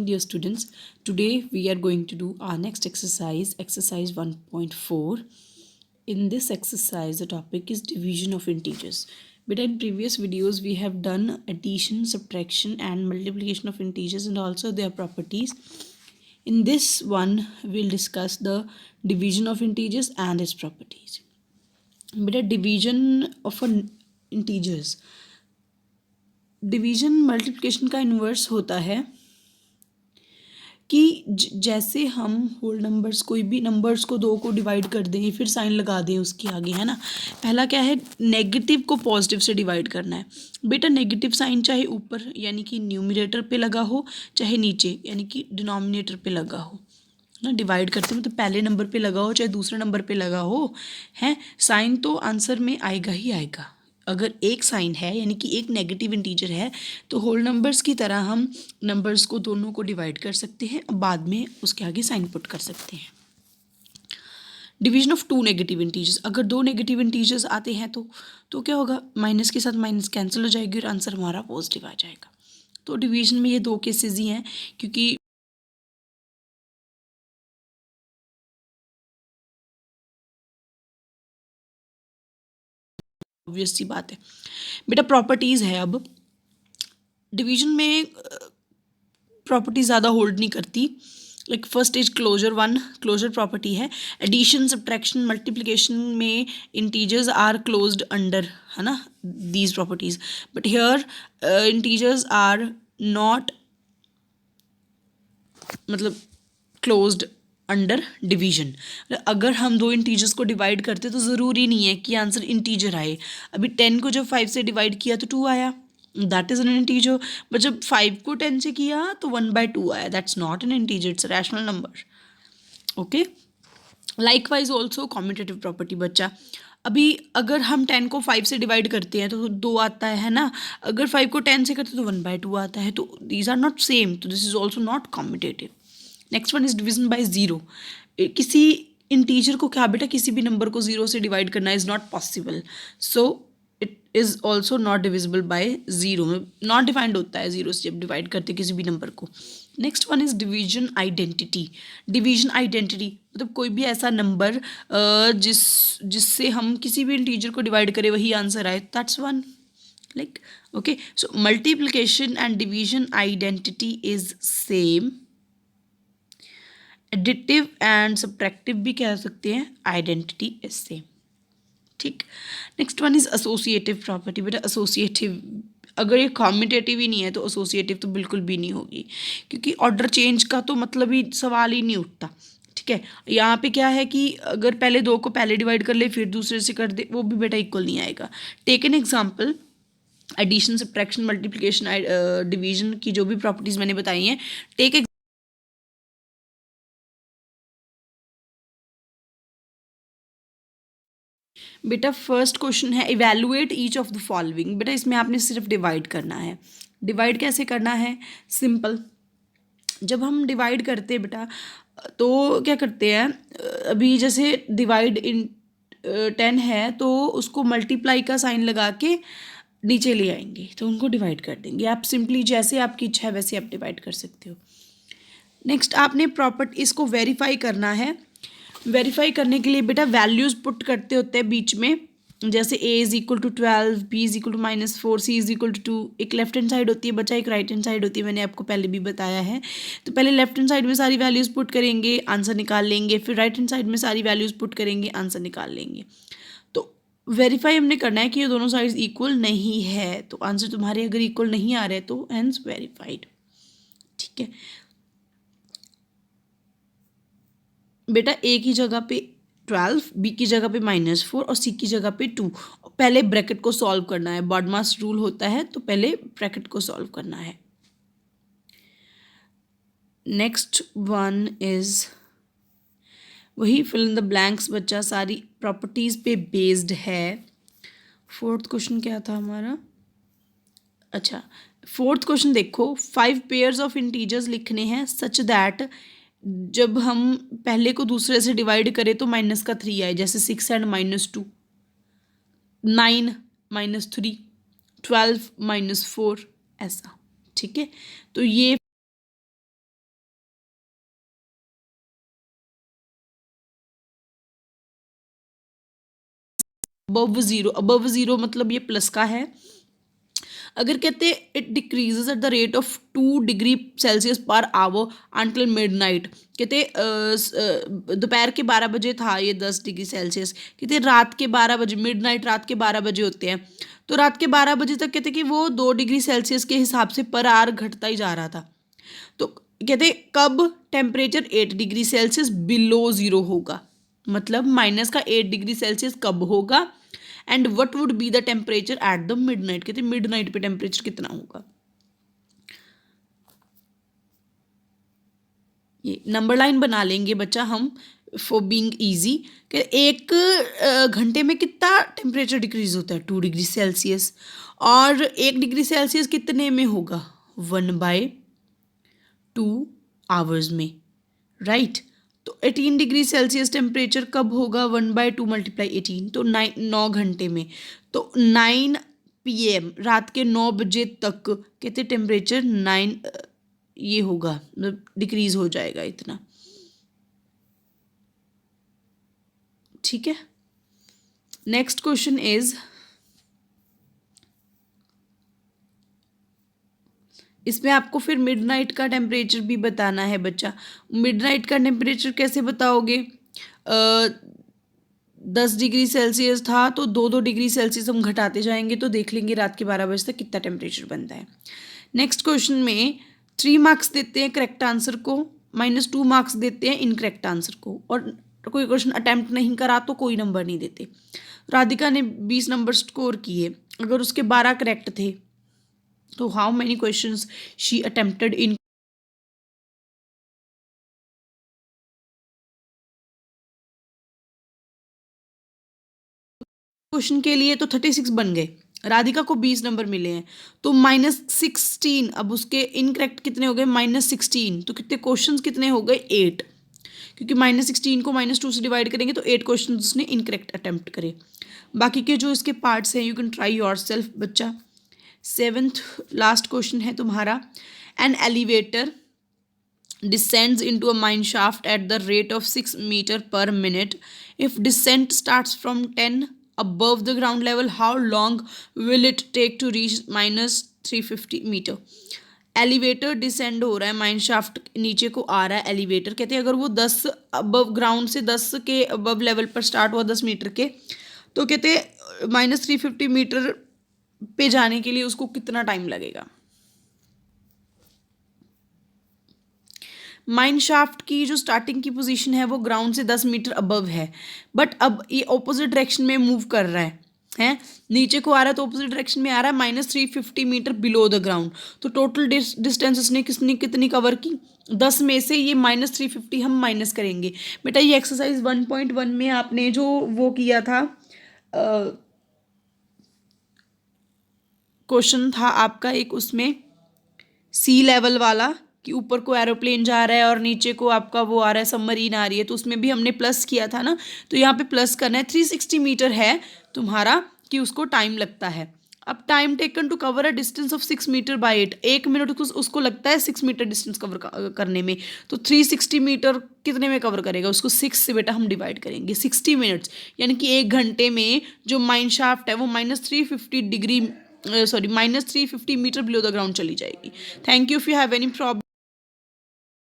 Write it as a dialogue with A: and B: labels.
A: morning, dear students. Today we are going to do our next exercise, exercise 1.4. In this exercise, the topic is division of integers. But in previous videos, we have done addition, subtraction, and multiplication of integers and also their properties. In this one, we'll discuss the division of integers and its properties. But a division of integers. Division multiplication का inverse होता है कि जैसे हम whole numbers कोई भी numbers को दो को डिवाइड कर दें फिर साइन लगा दें उसके आगे, है ना। पहला क्या है, नेगेटिव को पॉजिटिव से डिवाइड करना है। बेटा नेगेटिव साइन चाहे ऊपर यानी कि न्यूमरेटर पे लगा हो, चाहे नीचे यानी कि डिनोमिनेटर पे लगा हो ना। डिवाइड करते मतलब पहले नंबर पे लगा हो चाहे दूसरे नंबर पे लगा हो, है साइन तो आंसर में आएगा ही आएगा। अगर एक साइन है यानी कि एक नेगेटिव इंटीजर है तो होल नंबर्स की तरह हम नंबर्स को दोनों को डिवाइड कर सकते हैं, बाद में उसके आगे साइन पुट कर सकते हैं। Division of two negative integers, अगर दो नेगेटिव इंटीजर्स आते हैं तो क्या होगा, माइनस के साथ माइनस कैंसिल हो जाएगी और आंसर हमारा पॉजिटिव आ जाएगा। तो डिवीजन में ये दो केसेस ही हैं, क्योंकि ऑब्वियस सी बात है। बेटा प्रॉपर्टीज़ है, अब डिवीजन में प्रॉपर्टी ज़्यादा होल्ड नहीं करती। Like first is closure, one closure property है। एडिशन, सब्ट्रैक्शन, मल्टीप्लिकेशन में इंटीजर्स आर क्लोज्ड अंडर, है ना, these properties. But here integers are not मतलब क्लोज्ड अंडर डिवीजन। अगर हम दो इंटीजर्स को डिवाइड करते तो ज़रूरी नहीं है कि आंसर इंटीजर आए। अभी 10 को जब 5 से डिवाइड किया तो 2 आया, that is an integer. But जब 5 को 10 से किया तो 1/2 आया, that's not an integer, it's rational number. Okay, likewise also commutative property बच्चा। अभी अगर हम 10 को 5 से डिवाइड करते हैं तो 2 आता है ना, अगर 5 को 10 से करते तो 1/2 आता है, तो दीज आर नॉट सेम, तो this is also not commutative. Next one is division by zero. किसी इंटीजर को क्या बेटा, किसी भी नंबर को ज़ीरो से डिवाइड करना is not possible, so it is also not divisible by zero. में नॉट डिफाइंड होता है ज़ीरो से जब डिवाइड करते किसी भी नंबर को। Next one is division identity. Division identity मतलब कोई भी ऐसा नंबर जिससे हम किसी भी इंटीजर को डिवाइड करें वही आंसर आए, that's one. Like okay, so multiplication and division identity is same. Additive and subtractive भी कह सकते हैं, आइडेंटिटी इज सेम। ठीक, next one is associative property. बेटा एसोसिएटिव, अगर ये कॉम्यूटेटिव ही नहीं है तो एसोसिएटिव तो बिल्कुल भी नहीं होगी, क्योंकि ऑर्डर चेंज का तो मतलब ही सवाल ही नहीं उठता। ठीक है, यहाँ पे क्या है कि अगर पहले दो को पहले डिवाइड कर ले फिर दूसरे से कर दे, वो भी बेटा इक्वल नहीं आएगा। Take an example, addition, subtraction, multiplication, division की जो भी प्रॉपर्टीज मैंने बताई हैं, टेक बेटा फर्स्ट क्वेश्चन है evaluate each of the following. बेटा इसमें आपने सिर्फ डिवाइड करना है। डिवाइड कैसे करना है, सिंपल। जब हम डिवाइड करते हैं बेटा तो क्या करते हैं, अभी जैसे डिवाइड इन 10 है तो उसको मल्टीप्लाई का साइन लगा के नीचे ले आएंगे तो उनको डिवाइड कर देंगे। आप सिंपली जैसे आपकी इच्छा है वैसे आप डिवाइड कर सकते हो। नेक्स्ट आपने प्रॉपर्टी इसको वेरीफाई करना है। वेरीफाई करने के लिए बेटा वैल्यूज़ पुट करते होते हैं बीच में, जैसे a is equal to 12, b is equal to -4, c is equal to 2। एक लेफ्ट हैंड साइड होती है बच्चा, एक राइट हैंड साइड होती है, मैंने आपको पहले भी बताया है। तो पहले लेफ्ट हैंड साइड में सारी वैल्यूज़ पुट करेंगे, आंसर निकाल लेंगे, फिर राइट हैंड साइड में सारी वैल्यूज़ पुट करेंगे, आंसर निकाल लेंगे। तो वेरीफाई हमने करना है कि ये दोनों साइड्स इक्वल नहीं है, तो आंसर तुम्हारे अगर इक्वल नहीं आ रहे तो हेंस वेरीफाइड। ठीक है बेटा, ए की जगह पे 12, बी की जगह पे -4 और सी की जगह पे 2। पहले ब्रैकेट को सॉल्व करना है, बॉडमास रूल होता है, तो पहले ब्रैकेट को सॉल्व करना है। नेक्स्ट वन इज वही फिल इन द ब्लैंक्स बच्चा, सारी प्रॉपर्टीज पे बेस्ड है। फोर्थ क्वेश्चन क्या था हमारा, अच्छा फोर्थ क्वेश्चन देखो, 5 पेयर्स ऑफ इंटीजर्स लिखने हैं सच दैट जब हम पहले को दूसरे से डिवाइड करें तो -3 आए, जैसे 6 एंड -2, 9 -3, 12 -4, ऐसा। ठीक है, तो ये अबव ज़ीरो मतलब ये प्लस का है। अगर कहते हैं it decreases at the rate of 2 degree Celsius per hour until midnight, कहते दोपहर के 12 बजे था ये 10 डिग्री सेल्सियस, कहते रात के 12 बजे, मिडनाइट रात के 12 बजे होते हैं, तो रात के 12 बजे तक कहते कि वो 2 डिग्री सेल्सियस के हिसाब से पर आवर घटता ही जा रहा था। तो कहते कब temperature 8 degree Celsius below zero होगा, मतलब माइनस का 8 डिग्री सेल्सियस कब होगा, and what would be the temperature at the midnight, कहते मिडनाइट पे टेम्परेचर कितना होगा। ये नंबर लाइन बना लेंगे बच्चा हम फॉर बीइंग ईजी, कि एक घंटे में कितना टेम्परेचर डिक्रीज होता है 2 डिग्री सेल्सियस, और 1 डिग्री सेल्सियस कितने में होगा 1/2 आवर्स में, राइट। तो 18 डिग्री सेल्सियस टेम्परेचर कब होगा 1/2 मल्टीप्लाई 18, तो 9 घंटे में, तो 9 PM रात के 9 बजे तक कहते टेम्परेचर 9 ये होगा, मतलब डिक्रीज हो जाएगा इतना, ठीक है। नेक्स्ट क्वेश्चन इज, इसमें आपको फिर मिडनाइट का टेम्परेचर भी बताना है बच्चा। मिडनाइट का टेम्परेचर कैसे बताओगे, 10 डिग्री सेल्सियस था तो 2 डिग्री सेल्सियस हम घटाते जाएंगे, तो देख लेंगे रात के 12 बजे तक कितना टेम्परेचर बनता है। नेक्स्ट क्वेश्चन में 3 मार्क्स देते हैं करेक्ट आंसर को, -2 मार्क्स देते हैं इनकरेक्ट आंसर को, और कोई क्वेश्चन अटैम्प्ट नहीं करा तो कोई नंबर नहीं देते। राधिका ने 20 नंबर स्कोर किए, अगर उसके 12 करेक्ट थे तो how many questions she attempted in, question के लिए तो 36 बन गए, राधिका को 20 नंबर मिले हैं, तो -16, अब उसके इनकरेक्ट कितने हो गए -16, तो कितने क्वेश्चंस कितने हो गए 8, क्योंकि -16 को -2 से डिवाइड करेंगे तो 8 क्वेश्चन उसने इनकरेक्ट अटेम्प्ट करे। बाकी के जो इसके पार्ट्स हैं you can try your self बच्चा। 7th लास्ट क्वेश्चन है तुम्हारा, an elevator descends into a mine shaft at the rate of 6 meter per minute. If descent starts from 10 above the ground level, how long will it take to reach -350 meter? Elevator descend हो रहा है, mine shaft नीचे को आ रहा है elevator, कहते हैं अगर वो 10 अबव ग्राउंड से 10 के अबव लेवल पर स्टार्ट हुआ 10 मीटर के, तो कहते हैं -350 मीटर पे जाने के लिए उसको कितना टाइम लगेगा। माइन शाफ्ट की जो स्टार्टिंग की पोजीशन है वो ग्राउंड से 10 मीटर अबव है, बट अब ये ऑपोजिट डायरेक्शन में मूव कर रहा है नीचे को आ रहा है, तो ऑपोजिट डायरेक्शन में आ रहा है -350 मीटर बिलो द ग्राउंड, तो टोटल डिस्टेंस उसने कितनी कवर की 10 में से ये -350 हम माइनस करेंगे। बेटा ये एक्सरसाइज 1.1 में आपने जो वो किया था, क्वेश्चन था आपका एक उसमें सी लेवल वाला, कि ऊपर को एरोप्लेन जा रहा है और नीचे को आपका वो आ रहा है सबमरीन आ रही है, तो उसमें भी हमने प्लस किया था ना, तो यहाँ पे प्लस करना है। 360 मीटर है तुम्हारा कि उसको टाइम लगता है। अब time taken to cover a distance of 6 metre by 8, 1 minute उसको लगता है 6 मीटर डिस्टेंस कवर करने में, तो 360 मीटर कितने में कवर करेगा, उसको 6 से बेटा हम डिवाइड करेंगे, 60 मिनट्स, यानी कि 1 घंटे में जो माइन शाफ्ट है वो -350 मीटर बिलो द ग्राउंड चली जाएगी। Thank you. If you have any problem